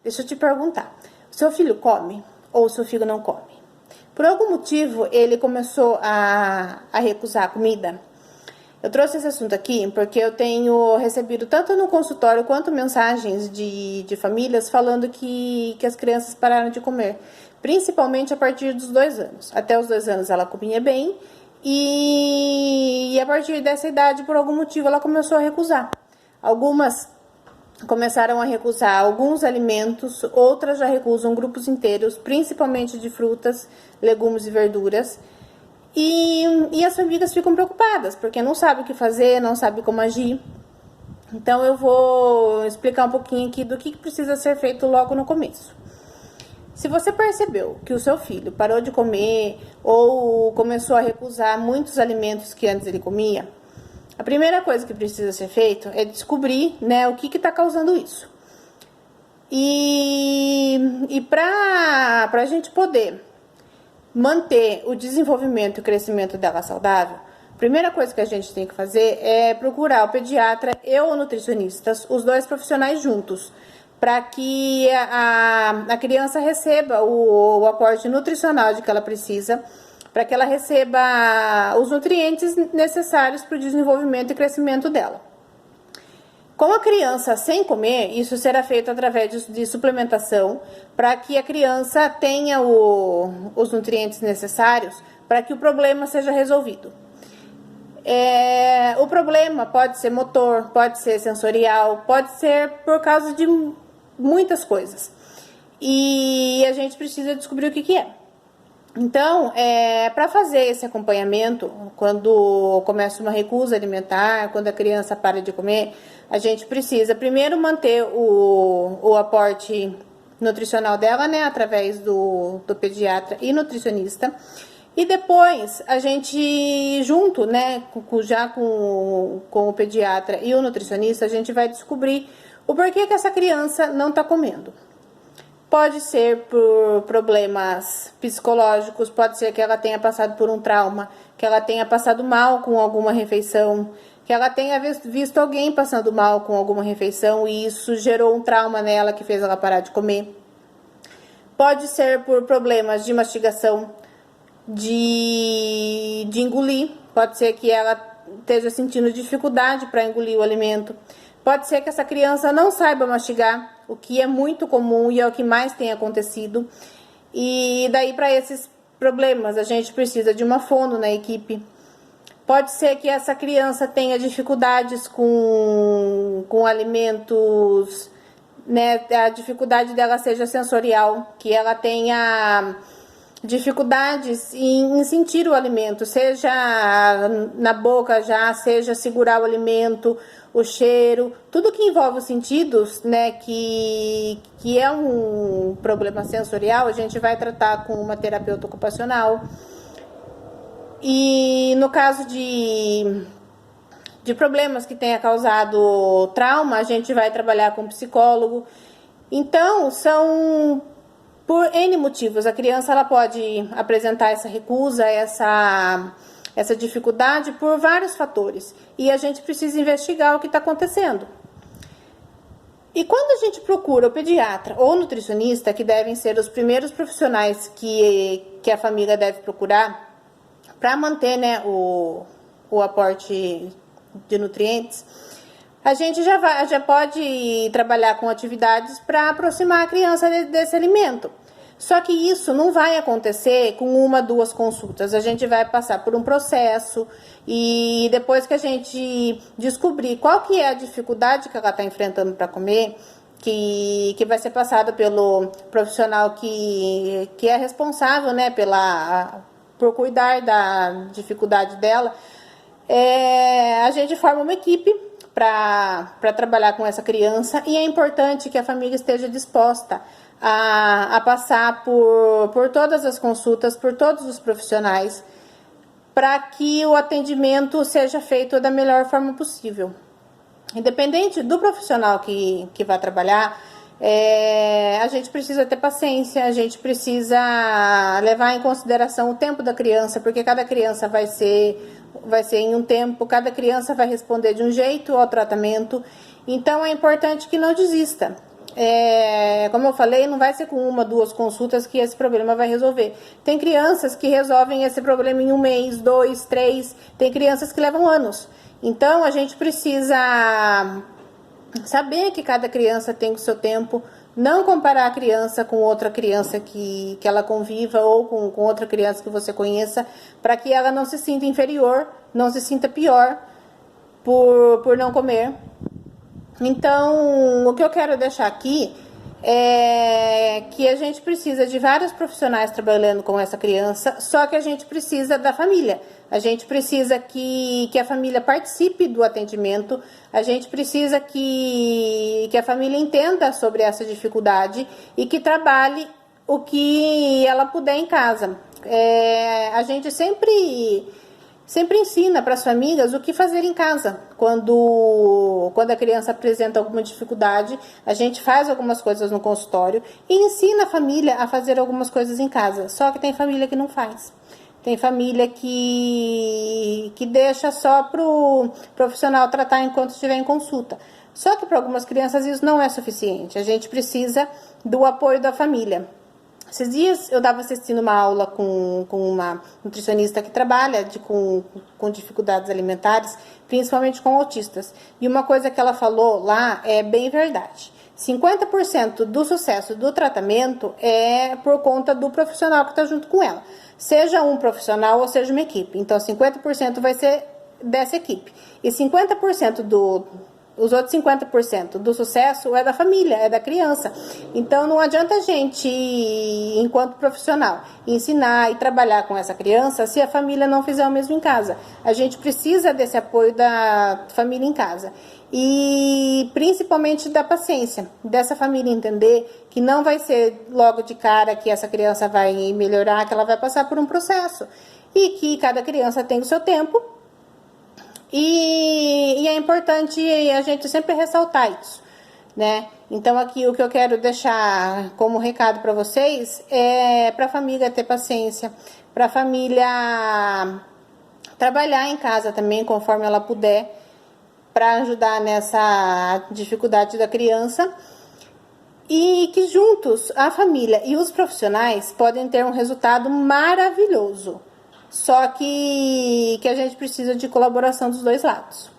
deixa eu te perguntar. Seu filho come ou seu filho não come? Por algum motivo, ele começou a recusar a comida? Eu trouxe esse assunto aqui porque eu tenho recebido tanto no consultório quanto mensagens de famílias falando que as crianças pararam de comer. Principalmente a partir dos 2 anos. Até os 2 anos ela comia bem e a partir dessa idade, por algum motivo, ela começou a recusar. Algumas começaram a recusar alguns alimentos, outras já recusam grupos inteiros, principalmente de frutas, legumes e verduras. E as famílias ficam preocupadas, porque não sabem o que fazer, não sabem como agir. Então eu vou explicar um pouquinho aqui do que precisa ser feito logo no começo. Se você percebeu que o seu filho parou de comer ou começou a recusar muitos alimentos que antes ele comia, a primeira coisa que precisa ser feito é descobrir, né, o que está causando isso. E para a gente poder manter o desenvolvimento e o crescimento dela saudável, a primeira coisa que a gente tem que fazer é procurar o pediatra e o nutricionista, os dois profissionais juntos, para que a criança receba o aporte nutricional de que ela precisa, para que ela receba os nutrientes necessários para o desenvolvimento e crescimento dela. Com a criança sem comer, isso será feito através de suplementação, para que a criança tenha os nutrientes necessários para que o problema seja resolvido. O problema pode ser motor, pode ser sensorial, pode ser por causa de muitas coisas. E a gente precisa descobrir o que é. Então, para fazer esse acompanhamento, quando começa uma recusa alimentar, quando a criança para de comer, a gente precisa primeiro manter o aporte nutricional dela, né, através do pediatra e nutricionista. E depois, a gente, junto, né, com o pediatra e o nutricionista, a gente vai descobrir o porquê que essa criança não está comendo. Pode ser por problemas psicológicos, pode ser que ela tenha passado por um trauma, que ela tenha passado mal com alguma refeição, que ela tenha visto alguém passando mal com alguma refeição e isso gerou um trauma nela que fez ela parar de comer. Pode ser por problemas de mastigação, de engolir, pode ser que ela esteja sentindo dificuldade para engolir o alimento. Pode ser que essa criança não saiba mastigar, o que é muito comum e é o que mais tem acontecido. E daí, para esses problemas, a gente precisa de uma fono na equipe. Pode ser que essa criança tenha dificuldades com alimentos, né? A dificuldade dela seja sensorial, que ela tenha dificuldades em sentir o alimento, seja na boca já, seja segurar o alimento, o cheiro, tudo que envolve os sentidos, né, que é um problema sensorial, a gente vai tratar com uma terapeuta ocupacional. E no caso de problemas que tenha causado trauma, a gente vai trabalhar com psicólogo. Então, são por N motivos. A criança ela pode apresentar essa recusa, essa dificuldade por vários fatores. E a gente precisa investigar o que está acontecendo. E quando a gente procura o pediatra ou o nutricionista, que devem ser os primeiros profissionais que a família deve procurar para manter, né, o aporte de nutrientes, a gente já pode trabalhar com atividades para aproximar a criança desse alimento. Só que isso não vai acontecer com 1, 2 consultas. A gente vai passar por um processo e depois que a gente descobrir qual que é a dificuldade que ela está enfrentando para comer, que vai ser passada pelo profissional que é responsável, né, por cuidar da dificuldade dela, a gente forma uma equipe para trabalhar com essa criança e é importante que a família esteja disposta a passar por todas as consultas, por todos os profissionais, para que o atendimento seja feito da melhor forma possível. Independente do profissional que vai trabalhar, a gente precisa ter paciência, a gente precisa levar em consideração o tempo da criança, porque cada criança vai ser em um tempo, cada criança vai responder de um jeito ao tratamento. Então é importante que não desista. como eu falei, não vai ser com uma, duas consultas que esse problema vai resolver. Tem crianças que resolvem esse problema em 1 mês, 2, 3, tem crianças que levam anos. Então, a gente precisa saber que cada criança tem o seu tempo, não comparar a criança com outra criança que ela conviva ou com outra criança que você conheça, para que ela não se sinta inferior, não se sinta pior por não comer. Então, o que eu quero deixar aqui é que a gente precisa de vários profissionais trabalhando com essa criança, só que a gente precisa da família. A gente precisa que a família participe do atendimento, a gente precisa que a família entenda sobre essa dificuldade e que trabalhe o que ela puder em casa. A gente sempre ensina para as famílias o que fazer em casa. Quando a criança apresenta alguma dificuldade, a gente faz algumas coisas no consultório e ensina a família a fazer algumas coisas em casa. Só que tem família que não faz. Tem família que deixa só para o profissional tratar enquanto estiver em consulta. Só que para algumas crianças isso não é suficiente. A gente precisa do apoio da família. Esses dias eu estava assistindo uma aula com uma nutricionista que trabalha com dificuldades alimentares, principalmente com autistas. E uma coisa que ela falou lá é bem verdade. 50% do sucesso do tratamento é por conta do profissional que está junto com ela. Seja um profissional ou seja uma equipe. Então, 50% vai ser dessa equipe. E 50% os outros 50% do sucesso é da família, é da criança. Então, não adianta a gente, enquanto profissional, ensinar e trabalhar com essa criança se a família não fizer o mesmo em casa. A gente precisa desse apoio da família em casa. E principalmente da paciência, dessa família entender que não vai ser logo de cara que essa criança vai melhorar, que ela vai passar por um processo. E que cada criança tem o seu tempo. E é importante a gente sempre ressaltar isso, né? Então, aqui o que eu quero deixar como recado para vocês é para a família ter paciência, para a família trabalhar em casa também, conforme ela puder, para ajudar nessa dificuldade da criança. E que juntos, a família e os profissionais podem ter um resultado maravilhoso. Só que a gente precisa de colaboração dos dois lados.